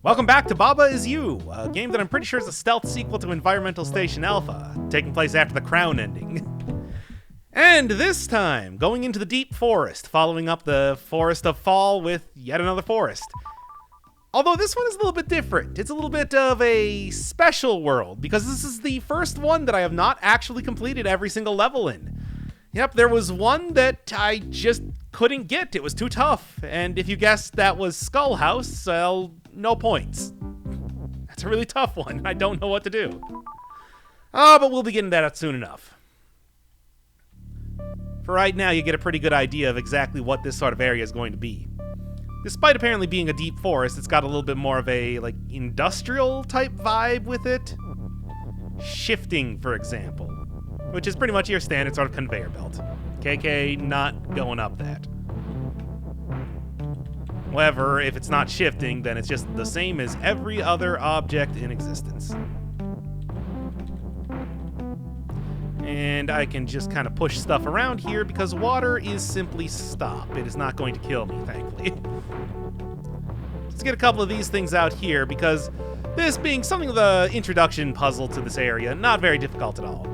Welcome back to Baba Is You, a game that I'm pretty sure is a stealth sequel to Environmental Station Alpha, taking place after the Crown ending. And this time, going into the deep forest, following up the Forest of Fall with yet another forest. Although this one is a little bit different. It's a little bit of a special world, because this is the first one that I have not actually completed every single level in. Yep, there was one that I just couldn't get. It was too tough. And if you guessed that was Skull House, well, no points. That's a really tough one. I don't know what to do. But we'll be getting that soon enough. For right now, you get a pretty good idea of exactly what this sort of area is going to be. Despite apparently being a deep forest, it's got a little bit more of a, industrial type vibe with it. Shifting, for example. Which is pretty much your standard sort of conveyor belt. KK not going up that. However, if it's not shifting, then it's just the same as every other object in existence. And I can just kind of push stuff around here because water is simply stop. It is not going to kill me, thankfully. Let's get a couple of these things out here because this being something of an introduction puzzle to this area, not very difficult at all.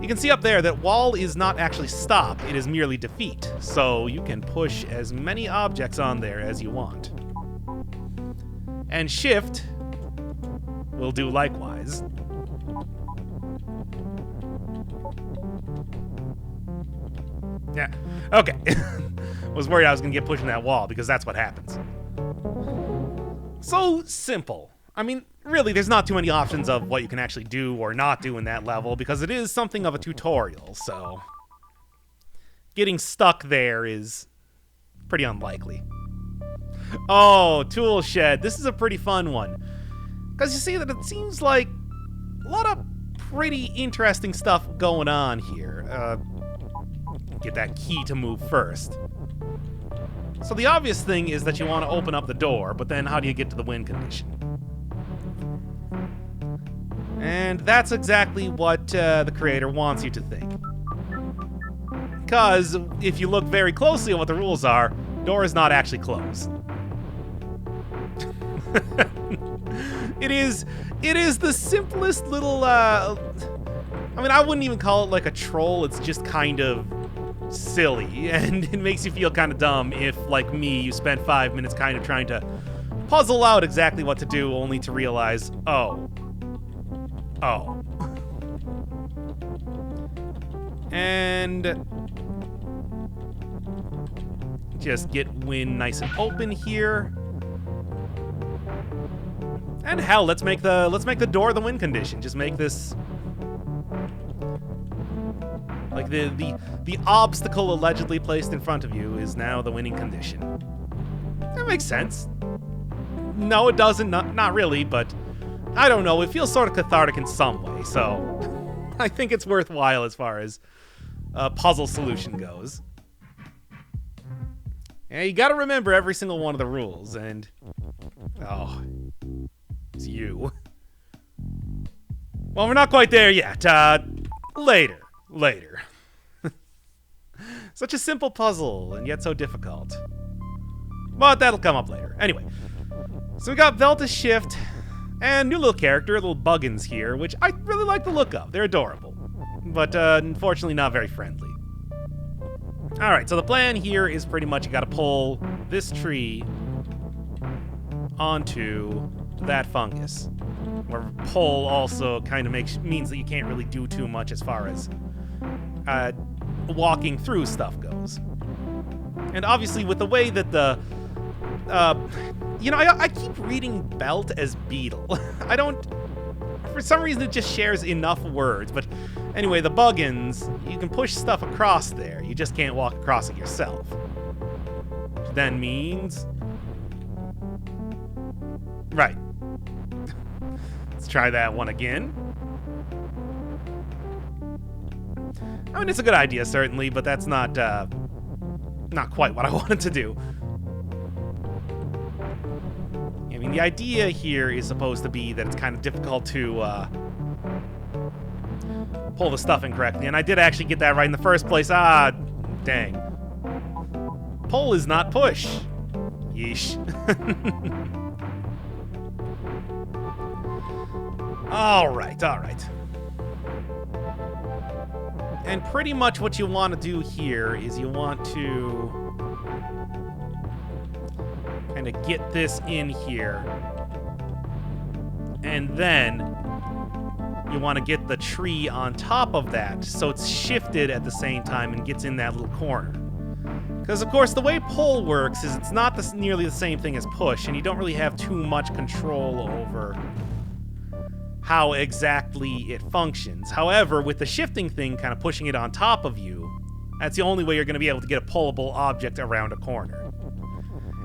You can see up there that wall is not actually stop, it is merely defeat, so you can push as many objects on there as you want. And shift will do likewise. Yeah, okay. Was worried I was gonna get pushed in that wall because that's what happens. So simple. I mean, really, there's not too many options of what you can actually do or not do in that level because it is something of a tutorial, so getting stuck there is pretty unlikely. Oh, TOOLSHED. This is a pretty fun one because you see that it seems like a lot of pretty interesting stuff going on here. Get that key to move first. So the obvious thing is that you want to open up the door, but then how do you get to the win condition? And that's exactly what the creator wants you to think. Because if you look very closely at what the rules are, door is not actually closed. It is the simplest little, I mean, I wouldn't even call it like a troll, it's just kind of silly, and it makes you feel kind of dumb if, like me, you spent 5 minutes kind of trying to puzzle out exactly what to do, only to realize, oh. And just get win nice and open here. And hell, let's make the door the win condition. Just make this like the obstacle allegedly placed in front of you is now the winning condition. That makes sense. No, it doesn't. Not really, but I don't know. It feels sort of cathartic in some way, so I think it's worthwhile as far as a puzzle solution goes. Yeah, you gotta remember every single one of the rules, and oh, it's you. Well, we're not quite there yet. Later. Such a simple puzzle, and yet so difficult. But that'll come up later. Anyway, so we got Velta Shift, and new little character, little Buggins here, which I really like the look of. They're adorable, but unfortunately not very friendly. Alright, so the plan here is pretty much you gotta pull this tree onto that fungus. Where pull also kind of means that you can't really do too much as far as walking through stuff goes. And obviously with the way that the I keep reading belt as beetle. I don't, for some reason it just shares enough words, but anyway, the Buggins, you can push stuff across there, you just can't walk across it yourself. Which then means, right. Let's try that one again. I mean, it's a good idea, certainly, but that's not quite what I wanted to do. I mean, the idea here is supposed to be that it's kind of difficult to pull the stuff in correctly, and I did actually get that right in the first place. Ah, dang. Pull is not push. Yeesh. Alright, alright. And pretty much what you want to do here is you want to kind of get this in here. And then you want to get the tree on top of that so it's shifted at the same time and gets in that little corner. Because, of course, the way pull works is it's not nearly the same thing as push, and you don't really have too much control over how exactly it functions. However, with the shifting thing kind of pushing it on top of you, that's the only way you're going to be able to get a pullable object around a corner.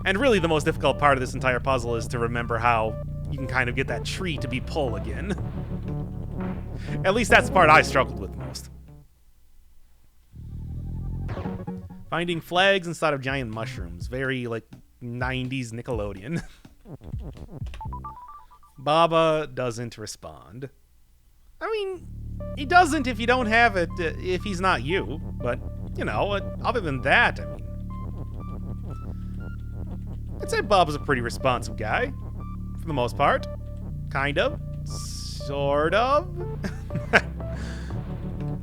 And really the most difficult part of this entire puzzle is to remember how you can kind of get that tree to be pull again. At least that's the part I struggled with most. Finding flags inside of giant mushrooms. Very, like, 90s Nickelodeon. Baba doesn't respond. I mean, he doesn't if you don't have it, if he's not you. But, you know, other than that, I mean... I'd say Baba's a pretty responsive guy. For the most part. Kind of. Sort of.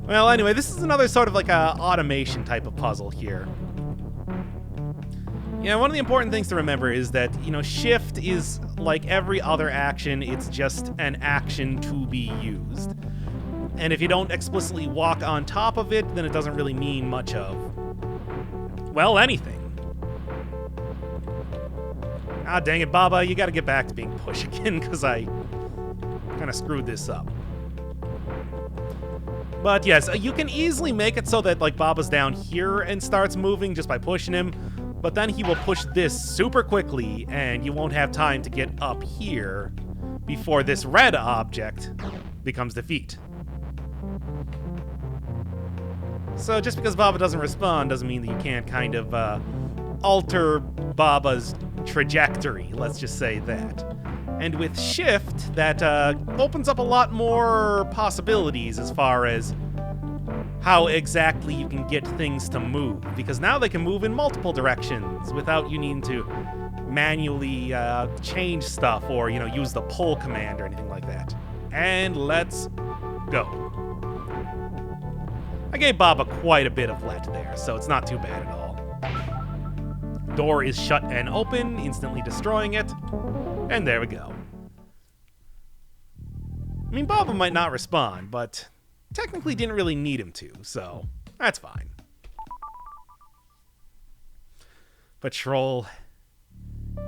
Well, anyway, this is another sort of like a automation type of puzzle here. You know, one of the important things to remember is that, you know, shift is like every other action, it's just an action to be used. And if you don't explicitly walk on top of it, then it doesn't really mean much of, well, anything. Ah, dang it, Baba, you gotta get back to being push again, because I kind of screwed this up. But yes, you can easily make it so that, like, Baba's down here and starts moving just by pushing him, but then he will push this super quickly, and you won't have time to get up here before this red object becomes defeat. So just because Baba doesn't respond doesn't mean that you can't kind of alter Baba's trajectory, let's just say that. And with shift, that opens up a lot more possibilities as far as how exactly you can get things to move, because now they can move in multiple directions without you needing to manually change stuff or, you know, use the pull command or anything like that. And let's go. I gave Baba quite a bit of let there, so it's not too bad at all. Door is shut and open, instantly destroying it. And there we go. I mean, Baba might not respond, but technically didn't really need him to, so that's fine. Patrol.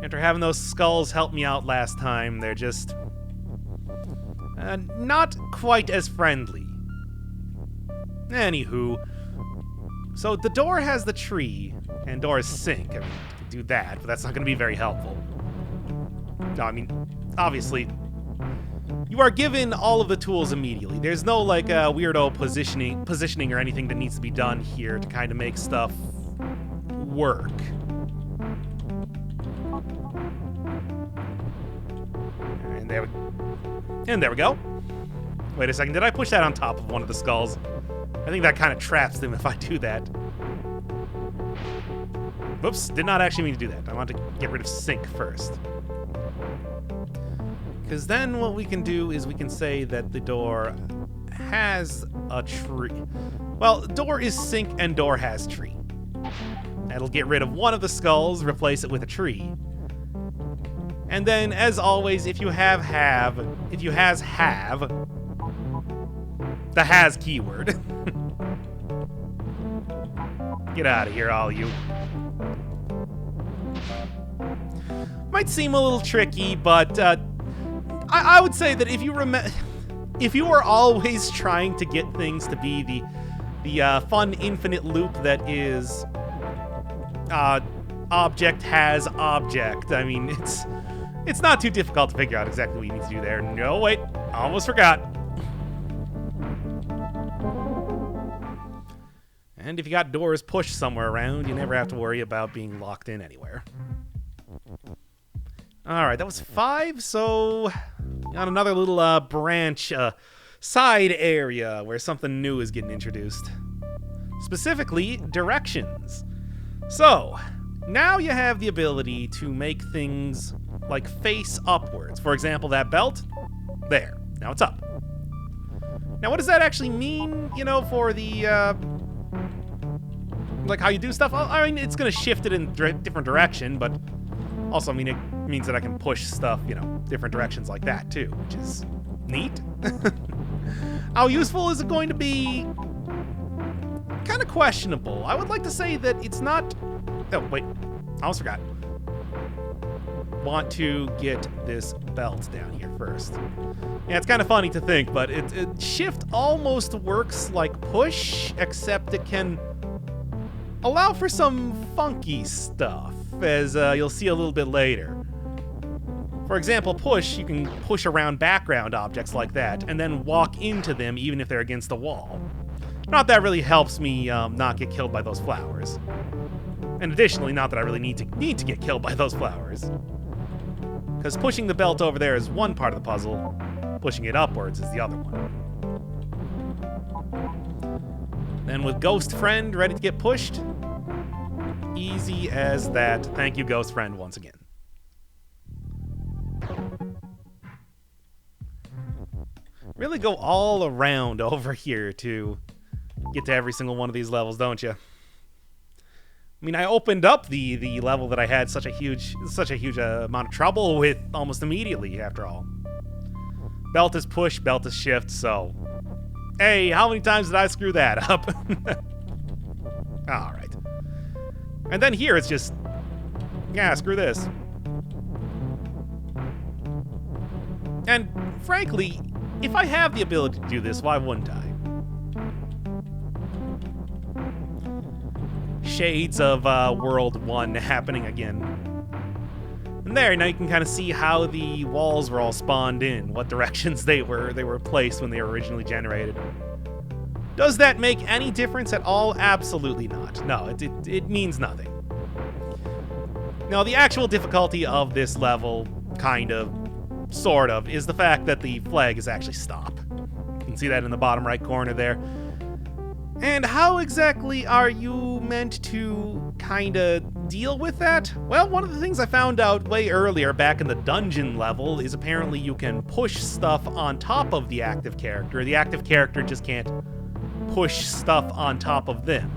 After having those skulls help me out last time, they're just not quite as friendly. Anywho, so the door has the tree, and doors sink. I mean, you can do that, but that's not going to be very helpful. No, I mean, obviously, you are given all of the tools immediately. There's no, like, weirdo positioning or anything that needs to be done here to kind of make stuff work. And there we go. Wait a second, did I push that on top of one of the skulls? I think that kind of traps them if I do that. Whoops, did not actually mean to do that. I want to get rid of sink first. Because then what we can do is we can say that the door has a tree. Well, door is sink and door has tree. That'll get rid of one of the skulls, replace it with a tree. And then, as always, if you have, the has keyword. Get out of here, all you. Might seem a little tricky, but I would say that if you are always trying to get things to be the fun infinite loop that is object has object, I mean, it's not too difficult to figure out exactly what you need to do there. No, wait, almost forgot. And if you got doors pushed somewhere around, you never have to worry about being locked in anywhere. Alright, that was 5, so got another little branch, side area where something new is getting introduced. Specifically, directions. So, now you have the ability to make things like face upwards. For example, that belt, there. Now it's up. Now, what does that actually mean, you know, for the, like, how you do stuff? I mean, it's going to shift it in a different direction, but also, I mean, it means that I can push stuff, you know, different directions like that, too, which is neat. How useful is it going to be? Kind of questionable. I would like to say that it's not... Oh, wait. I almost forgot. Want to get this belt down here first. Yeah, it's kind of funny to think, but shift almost works like push, except it can allow for some funky stuff, as you'll see a little bit later. For example, push, you can push around background objects like that, and then walk into them even if they're against the wall. Not that really helps me not get killed by those flowers. And additionally, not that I really need to get killed by those flowers. Because pushing the belt over there is one part of the puzzle, pushing it upwards is the other one. Then with Ghost Friend ready to get pushed, easy as that. Thank you, Ghost Friend, once again. Really go all around over here to get to every single one of these levels, don't you? I mean, I opened up the level that I had such a huge amount of trouble with almost immediately, after all. Belt is push, belt is shift, so... Hey, how many times did I screw that up? Alright. And then here it's just... Yeah, screw this. And, frankly, if I have the ability to do this, why wouldn't I? Shades of World 1 happening again. And there, now you can kind of see how the walls were all spawned in, what directions they were placed when they were originally generated. Does that make any difference at all? Absolutely not. No, it means nothing. Now, the actual difficulty of this level, kind of, sort of, is the fact that the flag is actually stop. You can see that in the bottom right corner there. And how exactly are you meant to kinda deal with that? Well, one of the things I found out way earlier back in the dungeon level is apparently you can push stuff on top of the active character. The active character just can't push stuff on top of them.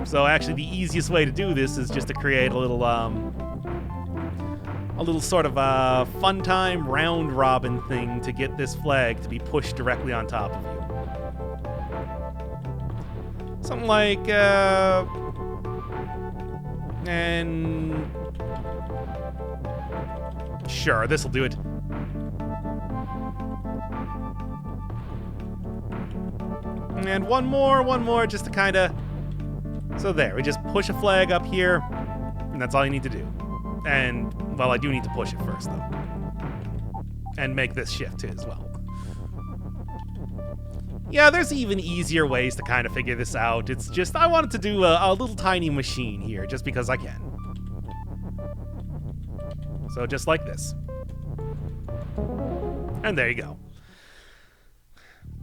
So actually the easiest way to do this is just to create a little sort of fun time round robin thing to get this flag to be pushed directly on top of you. Something like, and sure, this'll do it. And one more, just to kind of, so there, we just push a flag up here, and that's all you need to do. And, well, I do need to push it first, though. And make this shift, too, as well. Yeah, there's even easier ways to kind of figure this out. It's just, I wanted to do a little tiny machine here, just because I can. So, just like this. And there you go.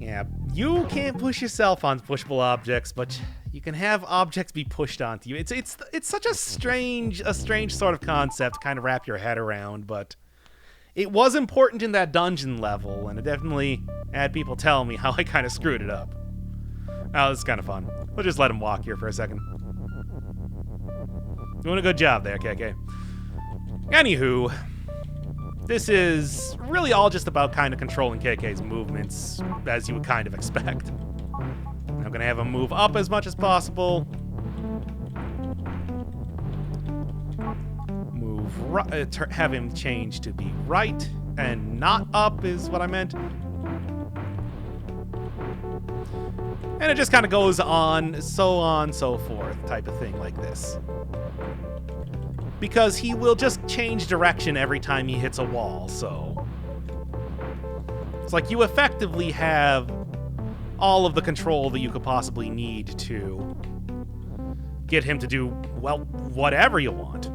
Yeah, you can't push yourself on pushable objects, but you can have objects be pushed onto you. It's such a strange sort of concept to kind of wrap your head around, but it was important in that dungeon level, and it definitely had people tell me how I kind of screwed it up. Oh, this is kind of fun. We'll just let him walk here for a second. Doing a good job there, KK. Anywho, this is really all just about kind of controlling KK's movements, as you would kind of expect. I'm going to have him move up as much as possible. Move right, have him change to be right, and not up is what I meant. And it just kind of goes on, so forth, type of thing like this. Because he will just change direction every time he hits a wall, so... It's like you effectively have all of the control that you could possibly need to get him to do, well, whatever you want.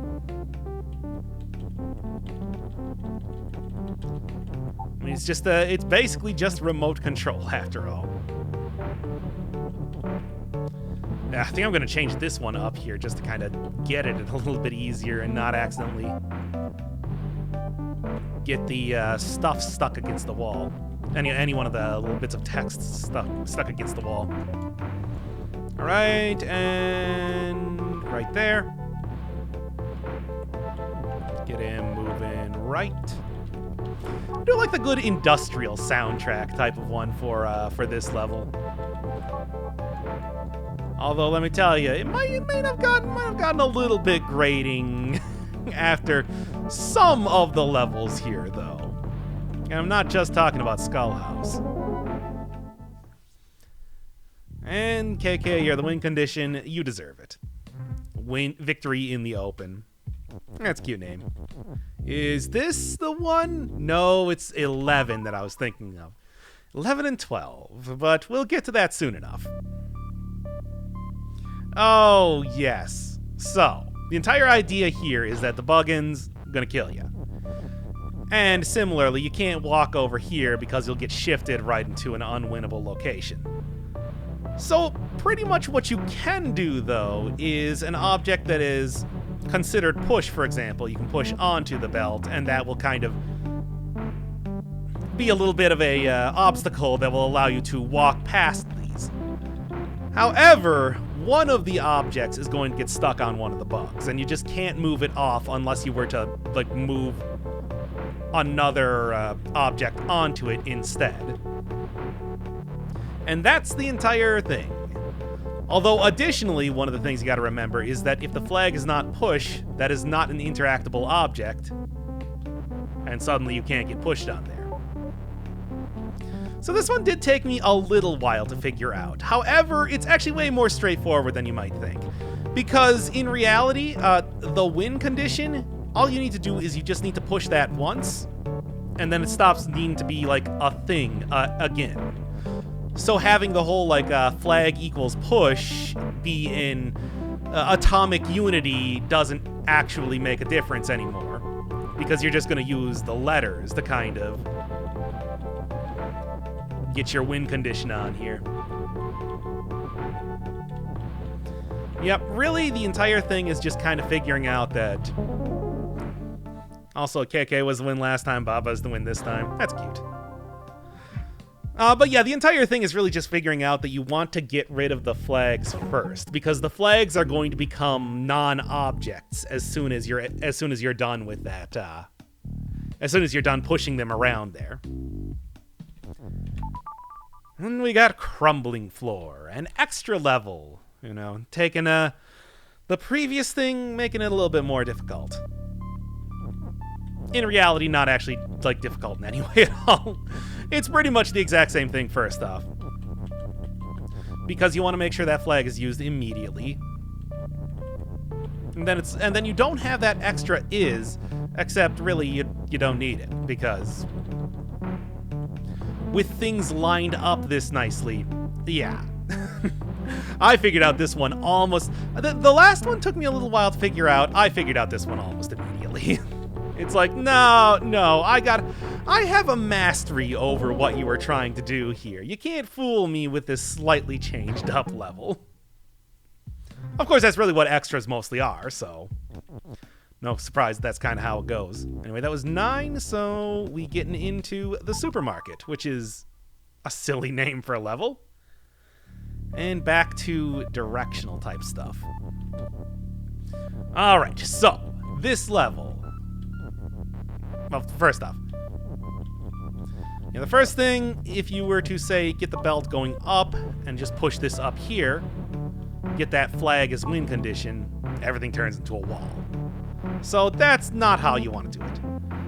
I mean, it's just, it's basically just remote control, after all. I think I'm going to change this one up here just to kind of get it a little bit easier and not accidentally get the stuff stuck against the wall. Any one of the little bits of text stuck against the wall. All right, and right there. Get him moving right. I do like the good industrial soundtrack type of one for this level. Although let me tell you, it might have gotten a little bit grating after some of the levels here, though. And I'm not just talking about Skullhouse. And KK, you're the win condition. You deserve it. Victory in the open. That's a cute name. Is this the one? No, it's 11 that I was thinking of. 11 and 12, but we'll get to that soon enough. Oh, yes. So, the entire idea here is that the Buggin's gonna kill you. And similarly, you can't walk over here because you'll get shifted right into an unwinnable location. So, pretty much what you can do, though, is an object that is considered push, for example. You can push onto the belt, and that will kind of be a little bit of a obstacle that will allow you to walk past these. However, one of the objects is going to get stuck on one of the bugs, and you just can't move it off unless you were to, like, move another object onto it instead. And that's the entire thing. Although, additionally, one of the things you gotta remember is that if the flag is not push, that is not an interactable object, and suddenly you can't get pushed on there. So this one did take me a little while to figure out. However, it's actually way more straightforward than you might think. Because in reality, the win condition, all you need to do is you just need to push that once, and then it stops needing to be like a thing again. So having the whole like flag equals push be in atomic unity doesn't actually make a difference anymore, because you're just going to use the letters to kind of get your win condition on here. Yep, really the entire thing is just kind of figuring out that... Also, KK was the win last time, Baba's the win this time. That's cute. But yeah, the entire thing is really just figuring out that you want to get rid of the flags first, because the flags are going to become non-objects as soon as you're done with that. As soon as you're done pushing them around there. And we got Crumbling Floor, an extra level, you know, taking the previous thing, making it a little bit more difficult. In reality, not actually, like, difficult in any way at all. It's pretty much the exact same thing first off. Because you want to make sure that flag is used immediately. And then you don't have that extra is, except really you don't need it, because with things lined up this nicely, yeah. I figured out this one almost... The last one took me a little while to figure out. I figured out this one almost immediately. It's like, no, I have a mastery over what you were trying to do here. You can't fool me with this slightly changed up level. Of course, that's really what extras mostly are, so no surprise that's kind of how it goes. Anyway, that was 9, so we getting into the supermarket, which is a silly name for a level. And back to directional type stuff. All right, so this level... Well, first off, the first thing, if you were to, say, get the belt going up and just push this up here, get that flag as win condition, everything turns into a wall. So that's not how you want to do it.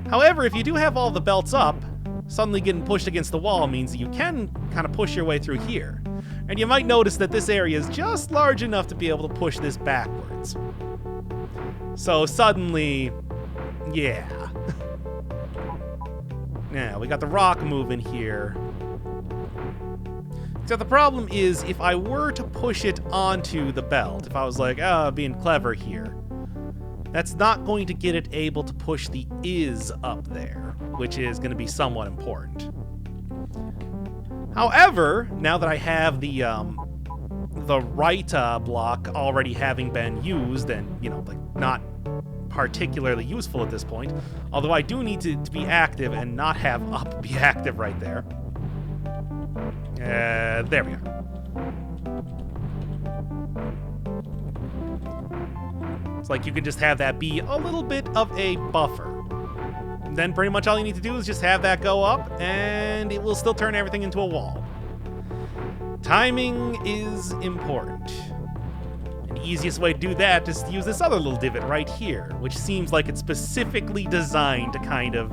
However, if you do have all the belts up, suddenly getting pushed against the wall means that you can kind of push your way through here. And you might notice that this area is just large enough to be able to push this backwards. So suddenly, yeah. Yeah, we got the rock moving here. So the problem is, if I were to push it onto the belt, if I was like, being clever here, that's not going to get it able to push the is up there, which is going to be somewhat important. However, now that I have the right block already having been used and, like, not particularly useful at this point. Although I do need to be active and not have up be active right there. There we are. It's like you can just have that be a little bit of a buffer. And then pretty much all you need to do is just have that go up, and it will still turn everything into a wall. Timing is important. And the easiest way to do that is to use this other little divot right here, which seems like it's specifically designed to kind of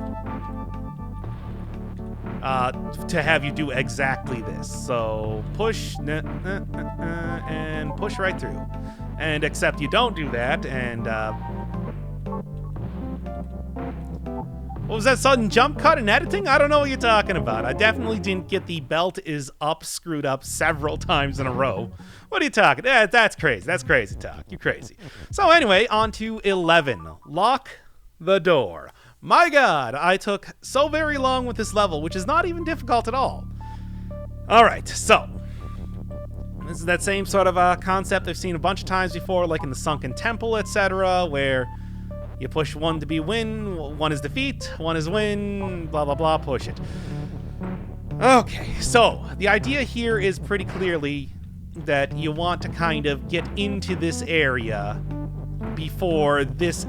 to have you do exactly this. So push and push right through. And except you don't do that, and what was that sudden jump cut in editing? I don't know what you're talking about. I definitely didn't get the belt is up screwed up several times in a row. What are you talking? That's crazy. That's crazy talk. You're crazy. So anyway, on to 11. Lock the door. My God, I took so very long with this level, which is not even difficult at all. All right, so this is that same sort of concept I've seen a bunch of times before, like in the Sunken Temple, etc., where you push one to be win, one is defeat, one is win, blah, blah, blah, push it. Okay, so the idea here is pretty clearly that you want to kind of get into this area before these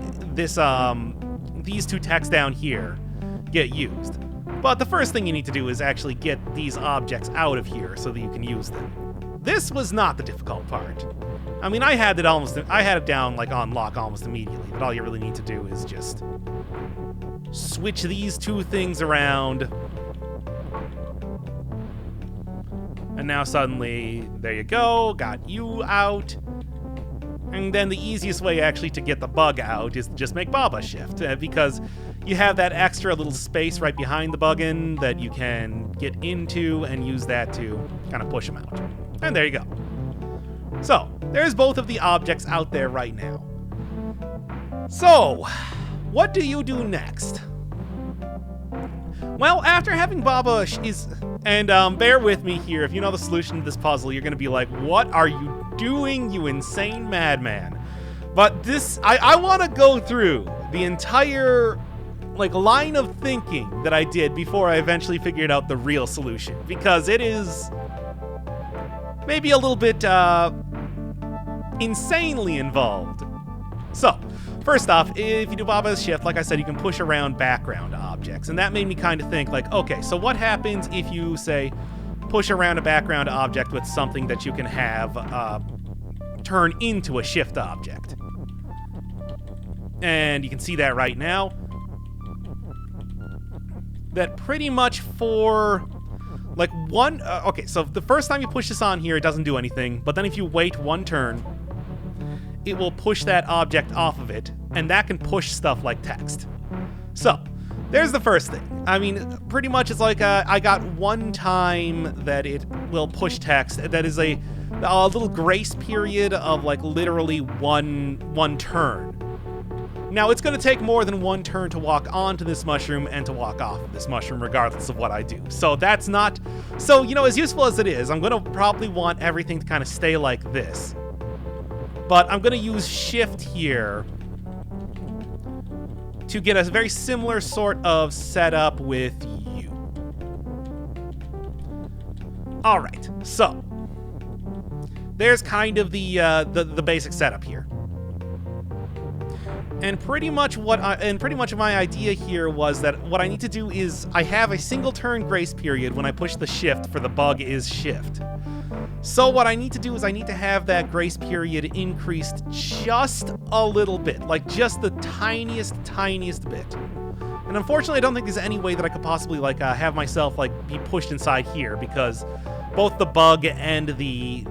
two texts down here get used. But the first thing you need to do is actually get these objects out of here so that you can use them. This was not the difficult part. I mean, I had it down like on lock almost immediately, but all you really need to do is just switch these two things around. And now suddenly, there you go, got you out. And then the easiest way actually to get the bug out is to just make Baba shift, because you have that extra little space right behind the bug-in that you can get into and use that to kind of push him out. And there you go. So, there's both of the objects out there right now. So, what do you do next? Well, after having Baba and bear with me here, if you know the solution to this puzzle, you're gonna be like, what are you doing, you insane madman? But this, I wanna go through the entire line of thinking that I did before I eventually figured out the real solution, because it is maybe a little bit insanely involved. So, first off, if you do Baba's shift, like I said, you can push around background objects, and that made me kind of think like, okay, so what happens if you, say, push around a background object with something that you can have turn into a shift object? And you can see that right now. That pretty much for okay, so the first time you push this on here, it doesn't do anything, but then if you wait one turn, it will push that object off of it, and that can push stuff like text. So, there's the first thing. I mean, pretty much it's like I got one time that it will push text. That is a little grace period of literally one turn. Now, it's going to take more than one turn to walk onto this mushroom and to walk off of this mushroom, regardless of what I do. So that's not... So, as useful as it is, I'm going to probably want everything to kind of stay like this. But I'm going to use shift here to get a very similar sort of setup with you. All right, so there's kind of the basic setup here. And pretty much my idea here was that what I need to do is I have a single turn grace period when I push the shift for the bug is shift. So what I need to do is I need to have that grace period increased just a little bit, just the tiniest bit. And unfortunately, I don't think there's any way that I could possibly have myself be pushed inside here, because both the bug and the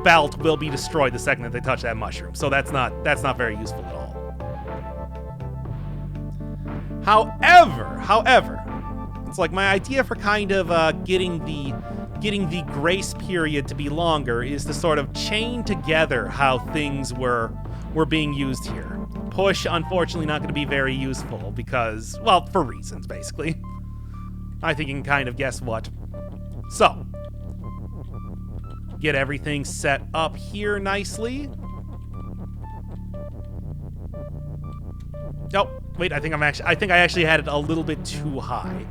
belt will be destroyed the second that they touch that mushroom. So that's not very useful at all. However, it's my idea for kind of getting the grace period to be longer is to sort of chain together how things were being used here. Push, unfortunately, not going to be very useful because, well, for reasons, basically. I think you can kind of guess what. So, get everything set up here nicely. Oh, wait, I think I actually had it a little bit too high.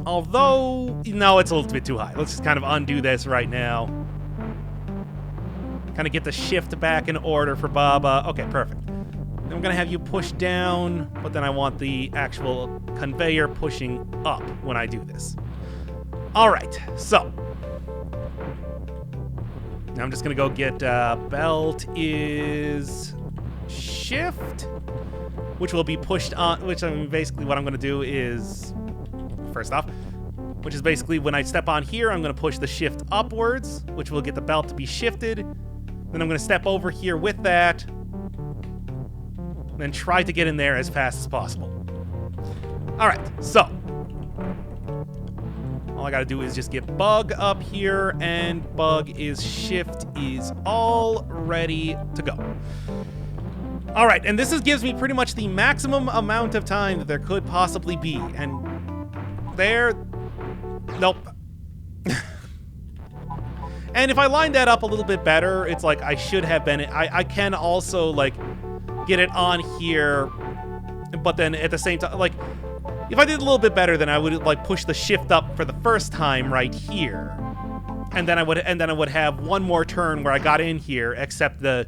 Although, no, it's a little bit too high. Let's just kind of undo this right now. Kind of get the shift back in order for Baba. Okay, perfect. Then I'm gonna have you push down, but then I want the actual conveyor pushing up when I do this. All right, so now I'm just gonna go get belt is shift, which will be pushed on, which I mean, basically what I'm gonna do is, first off, which is basically when I step on here, I'm gonna push the shift upwards, which will get the belt to be shifted. Then I'm gonna step over here with that, then try to get in there as fast as possible. All right, so all I gotta do is just get bug up here, and bug is shift is all ready to go. All right, and this gives me pretty much the maximum amount of time that there could possibly be, and there, nope. And if I line that up a little bit better, it's like I should have been, I can also like get it on here, but then at the same time, like, if I did a little bit better, then I would like push the shift up for the first time right here, and then I would have one more turn where I got in here. Except the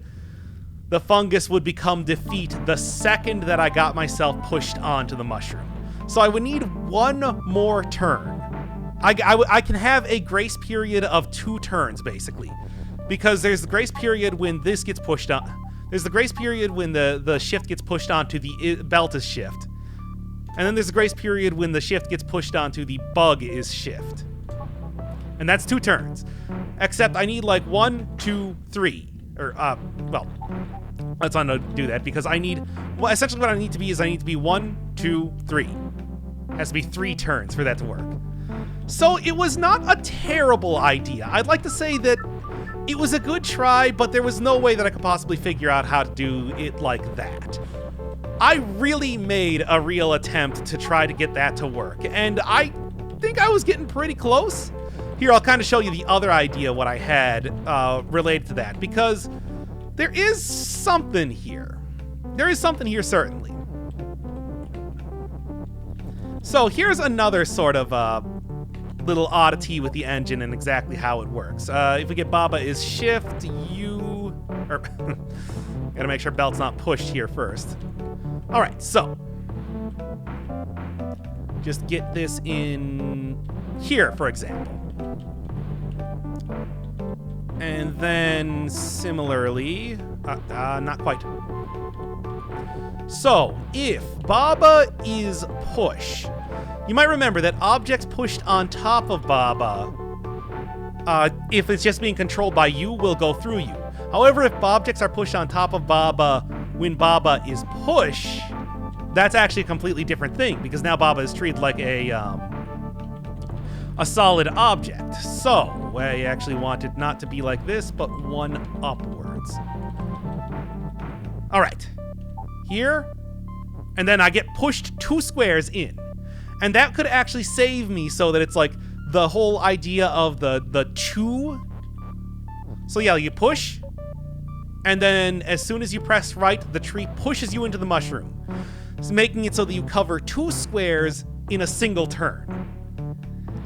fungus would become defeat the second that I got myself pushed onto the mushroom. So I would need one more turn. I can have a grace period of 2 turns basically, because there's the grace period when this gets pushed on. There's the grace period when the shift gets pushed onto the belt is shift. And then there's a grace period when the shift gets pushed onto the bug is shift. And that's 2 turns. Except I need like 1, 2, 3. Or, well, let's not do that because I need, well, essentially what I need to be is I need to be 1, 2, 3. It has to be 3 turns for that to work. So it was not a terrible idea. I'd like to say that it was a good try, but there was no way that I could possibly figure out how to do it like that. I really made a real attempt to try to get that to work, and I think I was getting pretty close. Here, I'll kind of show you the other idea what I had related to that, because there is something here. There is something here, certainly. So here's another sort of little oddity with the engine and exactly how it works. If we get Baba is shift, gotta make sure belt's not pushed here first. All right, so just get this in here, for example. And then similarly, not quite. So if Baba is push, you might remember that objects pushed on top of Baba, if it's just being controlled by you, will go through you. However, if objects are pushed on top of Baba when Baba is push, that's actually a completely different thing, because now Baba is treated like a solid object. So I actually want it not to be like this, but one upwards. All right, here, and then I get pushed 2 squares in. And that could actually save me so that it's like the whole idea of the chew. So yeah, you push, and then as soon as you press right, the tree pushes you into the mushroom. It's making it so that you cover 2 squares in a single turn.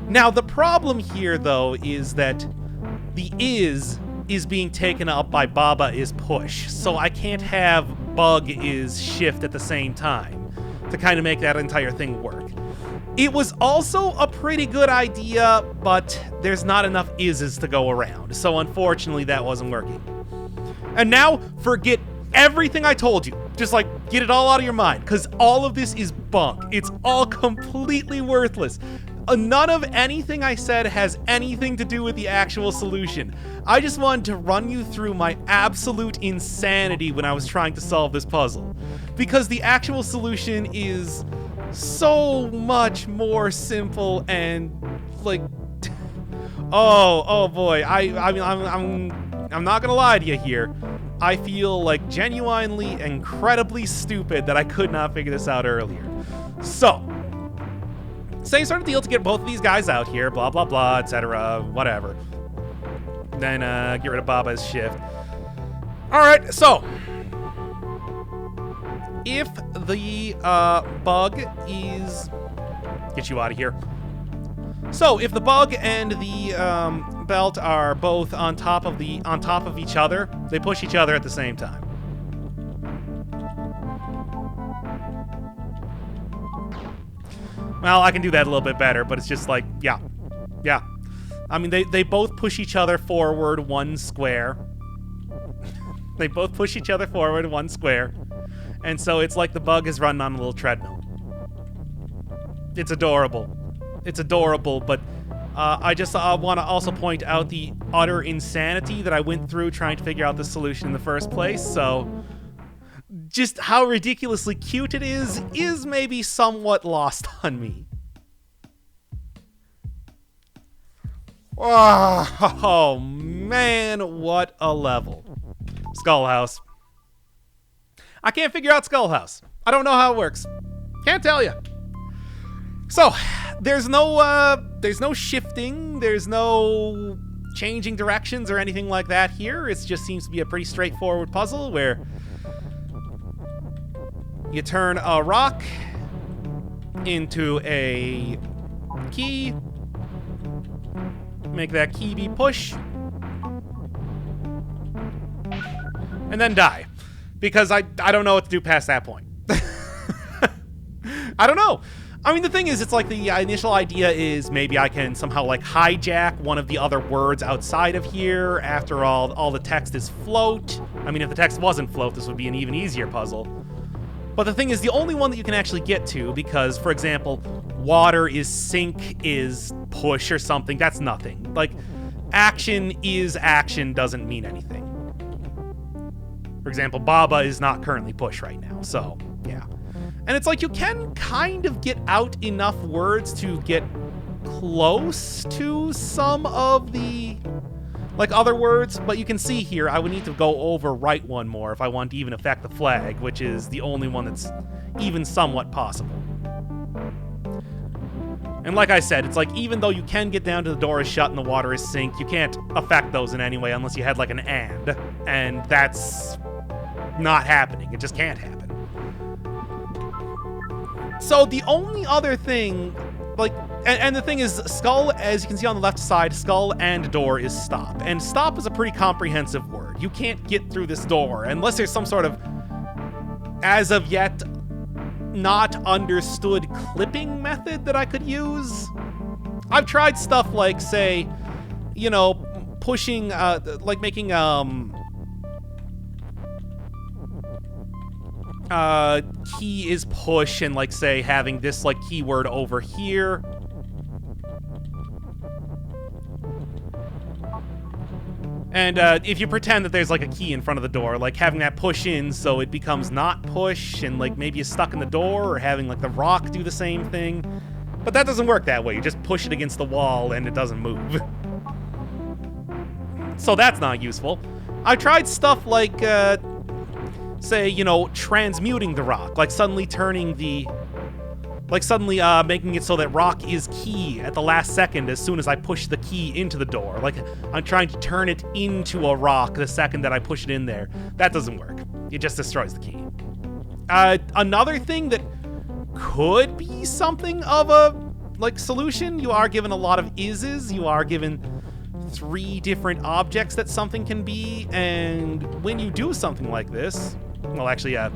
Now the problem here though is that the is being taken up by Baba is push. So I can't have bug is shift at the same time to kind of make that entire thing work. It was also a pretty good idea, but there's not enough is's to go around, so unfortunately that wasn't working. And now, forget everything I told you. Just like, get it all out of your mind, because all of this is bunk. It's all completely worthless. None of anything I said has anything to do with the actual solution. I just wanted to run you through my absolute insanity when I was trying to solve this puzzle, because the actual solution is so much more simple and like, oh boy, I'm not gonna lie to you here. I feel like genuinely incredibly stupid that I could not figure this out earlier. So, same sort of deal to get both of these guys out here, blah blah blah, etc. Whatever. Then get rid of Baba's shift. All right, so if the bug is... Get you out of here. So, if the bug and the belt are both on top of each other, they push each other at the same time. Well, I can do that a little bit better, but it's just like, yeah. I mean, they both push each other forward one square. They both push each other forward one square. And so it's like the bug is running on a little treadmill. It's adorable. It's adorable, but I just want to also point out the utter insanity that I went through trying to figure out the solution in the first place, so just how ridiculously cute it is maybe somewhat lost on me. Oh man, what a level. Skull House. I can't figure out Skull House. I don't know how it works. Can't tell you. So, there's no shifting, there's no changing directions or anything like that here. It just seems to be a pretty straightforward puzzle where you turn a rock into a key, make that key be push, and then die. Because I don't know what to do past that point. I don't know. I mean, the thing is, it's like the initial idea is maybe I can somehow like hijack one of the other words outside of here. After all the text is float. I mean, if the text wasn't float, this would be an even easier puzzle. But the thing is, the only one that you can actually get to, because, for example, water is sink is push or something, that's nothing. Like, action is action doesn't mean anything. For example, Baba is not currently push right now, so, yeah. And it's like you can kind of get out enough words to get close to some of the, like, other words, but you can see here I would need to go over right one more if I want to even affect the flag, which is the only one that's even somewhat possible. And like I said, it's like even though you can get down to the door is shut and the water is sink, you can't affect those in any way unless you had like an and that's not happening. It just can't happen. So the only other thing, like, and the thing is, skull, as you can see on the left side, skull and door is stop. And stop is a pretty comprehensive word. You can't get through this door unless there's some sort of, as of yet, not understood clipping method that I could use. I've tried stuff like, say, you know, pushing, like making, key is push and, like, say, having this, like, keyword over here. And, if you pretend that there's, like, a key in front of the door, like, having that push in so it becomes not push, and, like, maybe you're stuck in the door, or having, like, the rock do the same thing. But that doesn't work that way. You just push it against the wall, and it doesn't move. So that's not useful. I tried stuff like, say, you know, transmuting the rock, like suddenly turning the, like suddenly making it so that rock is key at the last second as soon as I push the key into the door. Like, I'm trying to turn it into a rock the second that I push it in there. That doesn't work. It just destroys the key. Another thing that could be something of a, like, solution, you are given a lot of ises, you are given 3 different objects that something can be, and when you do something like this, well, actually, then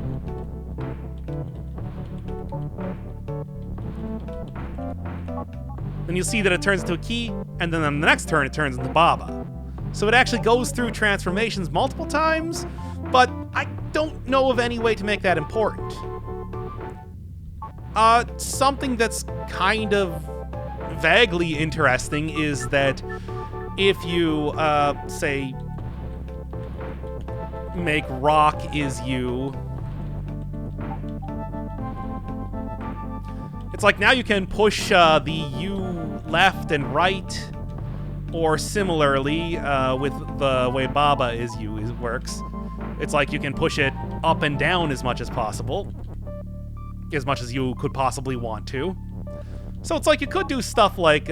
you'll see that it turns into a key, and then on the next turn it turns into Baba. So it actually goes through transformations multiple times, but I don't know of any way to make that important. Something that's kind of vaguely interesting is that if you, say, make rock is you, it's like now you can push the U left and right, or similarly, with the way Baba is you works, it's like you can push it up and down as much as possible, as much as you could possibly want to. So it's like you could do stuff like,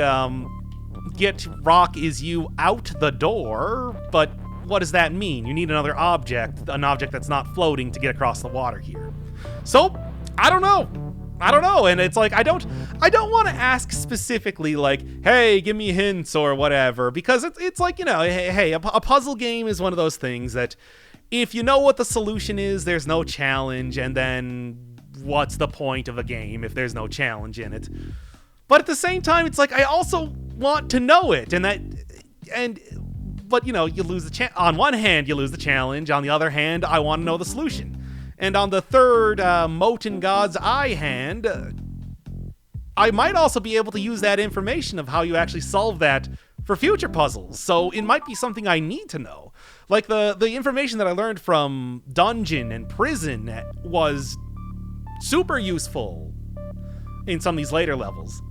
get rock is you out the door, but what does that mean? You need another object, an object that's not floating, to get across the water here. So, I don't know. And it's like, I don't want to ask specifically, like, hey, give me hints or whatever, because it's like, you know, hey, a puzzle game is one of those things that if you know what the solution is, there's no challenge, and then what's the point of a game if there's no challenge in it? But at the same time, it's like, I also want to know it, but you know, you lose on one hand, you lose the challenge, on the other hand, I want to know the solution. And on the third Moten God's Eye hand, I might also be able to use that information of how you actually solve that for future puzzles. So it might be something I need to know. Like the information that I learned from Dungeon and Prison was super useful in some of these later levels.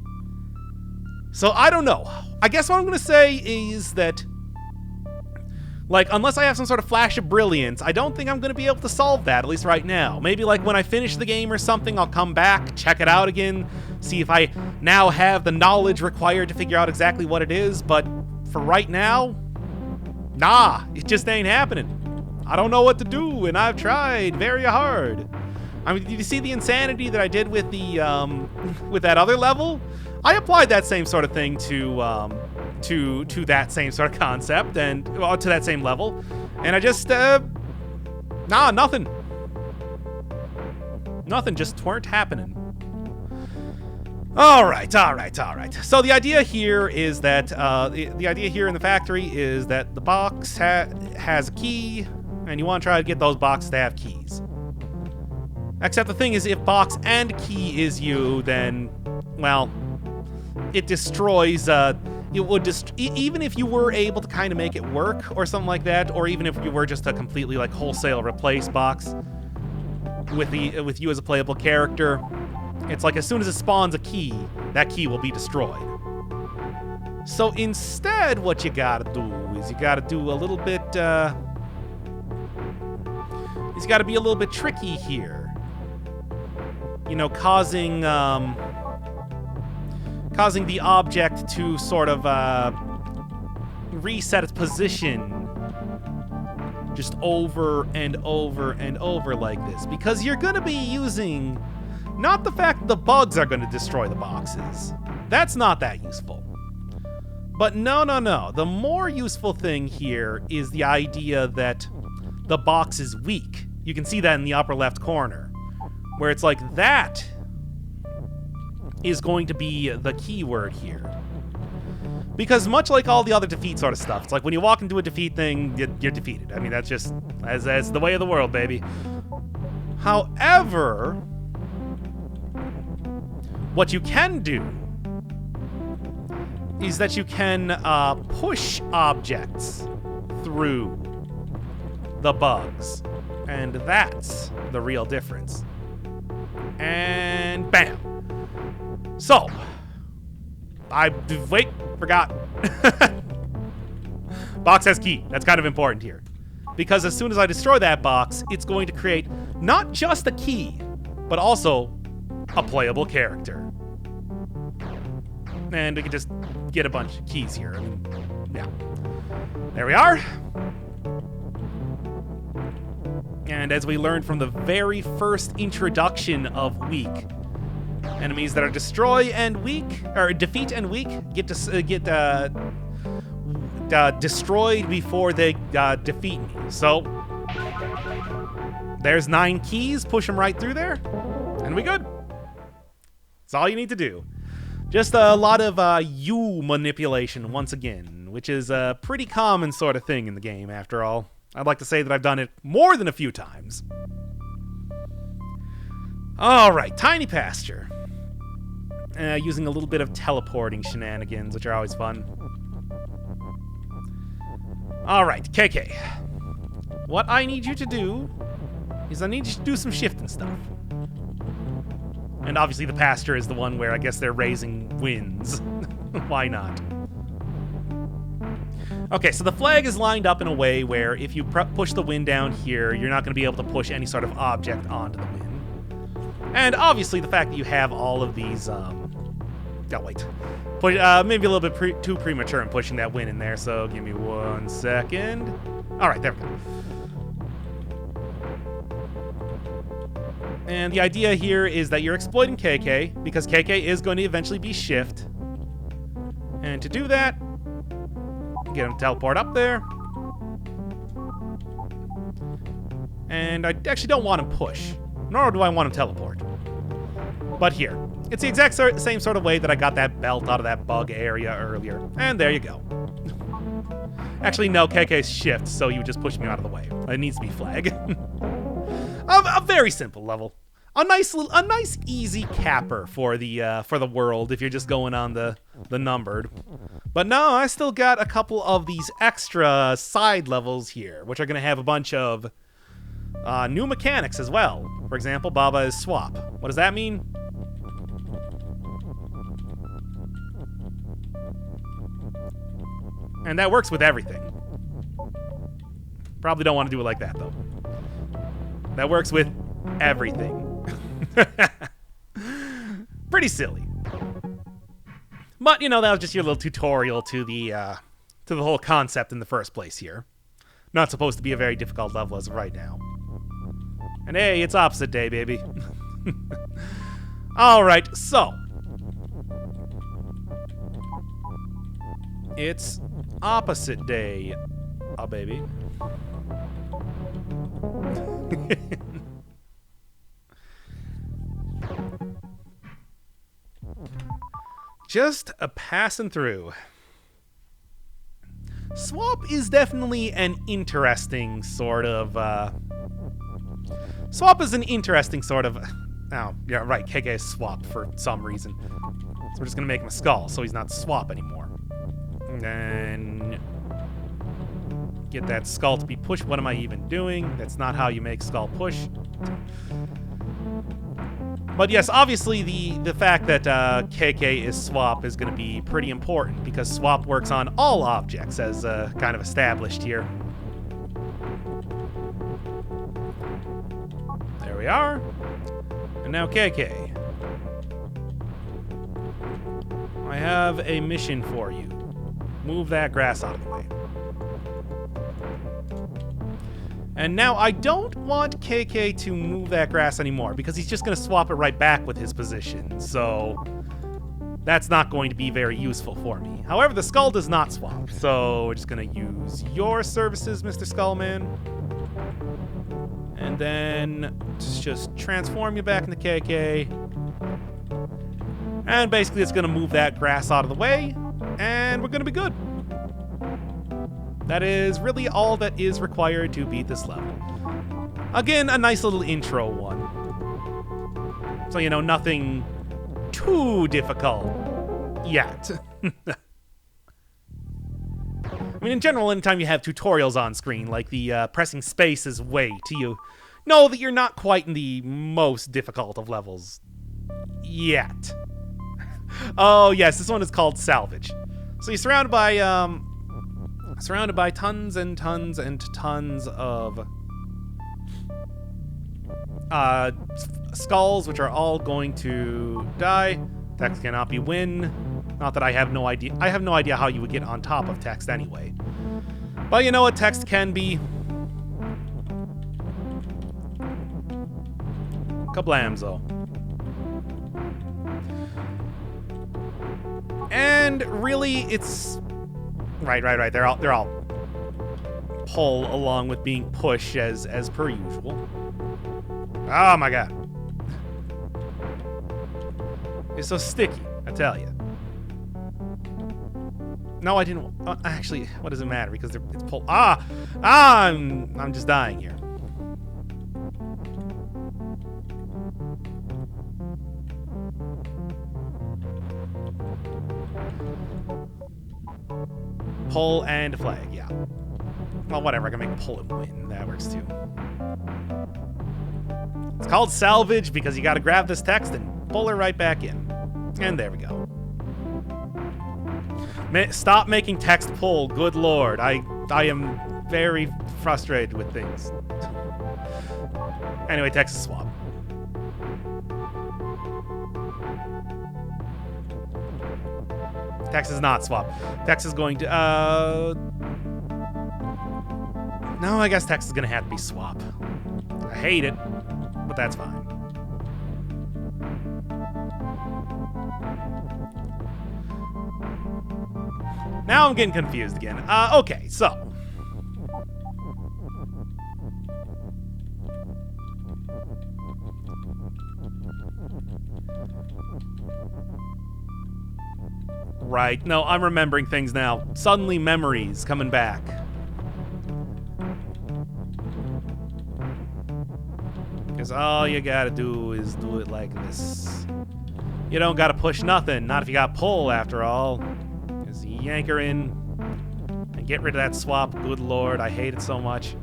So I don't know. I guess what I'm going to say is that, like, unless I have some sort of flash of brilliance, I don't think I'm going to be able to solve that, at least right now. Maybe, like, when I finish the game or something, I'll come back, check it out again, see if I now have the knowledge required to figure out exactly what it is, but for right now, nah, it just ain't happening. I don't know what to do, and I've tried very hard. I mean, did you see the insanity that I did with the, with that other level? I applied that same sort of thing to that same sort of concept and, well, to that same level, and I just, nothing just weren't happening. All right. So the idea here is that, the idea here in the factory is that the box has a key, and you want to try to get those boxes to have keys. Except the thing is, if box and key is you, then, well, it destroys, it would even if you were able to kind of make it work or something like that, or even if you were just to completely, like, wholesale replace box with you as a playable character, it's like as soon as it spawns a key, that key will be destroyed. So instead, what you gotta do is you gotta do a little bit, he's gotta be a little bit tricky here. You know, causing the object to sort of reset its position just over and over and over like this. Because you're going to be using not the fact that the bugs are going to destroy the boxes. That's not that useful. But no. The more useful thing here is the idea that the box is weak. You can see that in the upper left corner, where it's like that is going to be the key word here. Because much like all the other defeat sort of stuff, it's like when you walk into a defeat thing, you're defeated. I mean, that's just, that's the way of the world, baby. However, what you can do is that you can push objects through the bugs. And that's the real difference. And bam. So, forgot. Box has key. That's kind of important here. Because as soon as I destroy that box, it's going to create not just a key, but also a playable character. And we can just get a bunch of keys here. I mean, yeah. There we are. And as we learned from the very first introduction of weak, enemies that are defeat and weak get destroyed before they defeat me. So there's 9 keys. Push them right through there, and we good. That's all you need to do. Just a lot of U manipulation once again, which is a pretty common sort of thing in the game. After all, I'd like to say that I've done it more than a few times. All right, tiny pasture. Using a little bit of teleporting shenanigans, which are always fun. All right, KK. What I need you to do is I need you to do some shifting stuff. And obviously the pasture is the one where I guess they're raising winds. Why not? Okay, so the flag is lined up in a way where if you push the wind down here, you're not going to be able to push any sort of object onto the wind. And obviously the fact that you have all of these, maybe a little bit too premature in pushing that wind in there, so give me 1 second. All right, there we go. And the idea here is that you're exploiting KK because KK is going to eventually be shift. And to do that, get him to teleport up there. And I actually don't want him push, nor do I want him teleport. But here, it's the exact same sort of way that I got that belt out of that bug area earlier. And there you go. Actually, no, KK's shift, so you just push me out of the way. It needs to be flag. A very simple level. A nice easy capper for the world if you're just going on the numbered. But no, I still got a couple of these extra side levels here, which are going to have a bunch of new mechanics as well. For example, Baba is swap. What does that mean? And that works with everything. Probably don't want to do it like that, though. That works with everything. Pretty silly. But, you know, that was just your little tutorial to the whole concept in the first place here. Not supposed to be a very difficult level as of right now. And hey, it's opposite day, baby. Alright, so. It's opposite day, baby. Just a passing through. Swap is definitely an interesting sort of, Swap is an interesting sort of... Oh, yeah, right, KK is swap for some reason. So we're just gonna make him a skull, so he's not swap anymore. And then... get that skull to be pushed. What am I even doing? That's not how you make skull push. But yes, obviously the fact that KK is swap is going to be pretty important because swap works on all objects as kind of established here. There we are. And now KK. I have a mission for you. Move that grass out of the way. And now I don't want KK to move that grass anymore because he's just going to swap it right back with his position. So that's not going to be very useful for me. However, the skull does not swap. So we're just going to use your services, Mr. Skullman. And then just transform you back into KK. And basically it's going to move that grass out of the way. And we're going to be good. That is really all that is required to beat this level. Again, a nice little intro one. So, you know, nothing too difficult yet. I mean, in general, anytime you have tutorials on screen, like the pressing space is way to you, know that you're not quite in the most difficult of levels yet. Oh, yes, this one is called Salvage. So you're surrounded by tons and tons and tons of skulls, which are all going to die. Text cannot be win. Not that I have no idea. I have no idea how you would get on top of text anyway. But you know what? Text can be. Kablamzo. And really, it's right. They're all pull along with being pushed as per usual. Oh my god. It's so sticky, I tell you. No, I didn't. Actually, what does it matter? Because it's pull. I'm just dying here. Pull and flag, yeah. Well, whatever, I can make pull and win. That works too. It's called Salvage because you gotta grab this text and pull her right back in. And there we go. Stop making text pull, good lord. I am very frustrated with things. Anyway, text is swap. Text is not swap. Text is going to, No, I guess text is gonna have to be swap. I hate it, but that's fine. Now I'm getting confused again. Okay, so. Right, no, I'm remembering things now. Suddenly memories coming back. Because all you gotta do is do it like this. You don't gotta push nothing, not if you got pull after all. Just yank her in and get rid of that swap. Good lord, I hate it so much.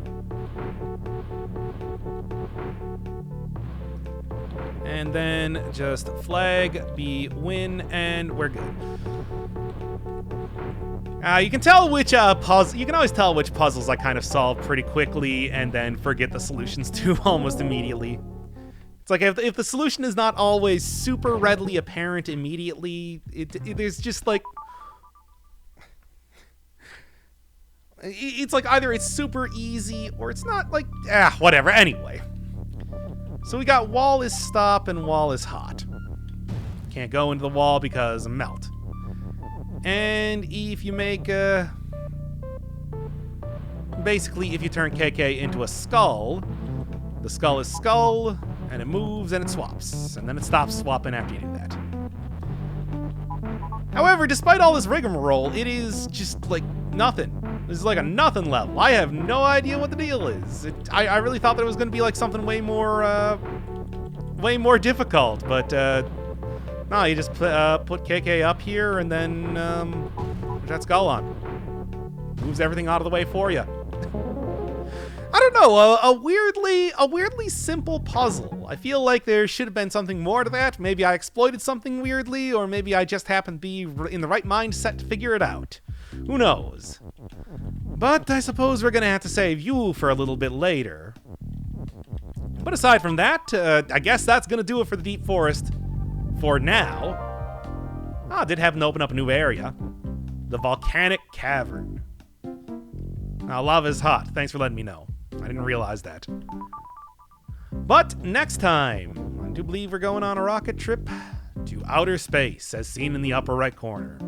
And then just flag, B, win, and we're good. You can tell which puzzle. You can always tell which puzzles I kind of solve pretty quickly, and then forget the solutions to almost immediately. It's like if the solution is not always super readily apparent immediately, there's just like it's like either it's super easy or it's not. Like whatever. Anyway, so we got wall is stop and wall is hot. Can't go into the wall because of melt. And if you make, basically, if you turn KK into a skull, the skull is skull, and it moves and it swaps, and then it stops swapping after you do that. However, despite all this rigmarole, it is just, like, nothing. This is like a nothing level. I have no idea what the deal is. I really thought that it was going to be, like, something way more difficult, but, no, you just put KK up here and then put that skull on. Moves everything out of the way for you. I don't know, a weirdly simple puzzle. I feel like there should have been something more to that. Maybe I exploited something weirdly, or maybe I just happened to be in the right mindset to figure it out. Who knows? But I suppose we're gonna have to save you for a little bit later. But aside from that, I guess that's gonna do it for the Deep Forest. For now. I did happen to open up a new area. The Volcanic Cavern. Now, lava is hot. Thanks for letting me know. I didn't realize that. But next time, I do believe we're going on a rocket trip to outer space, as seen in the upper right corner.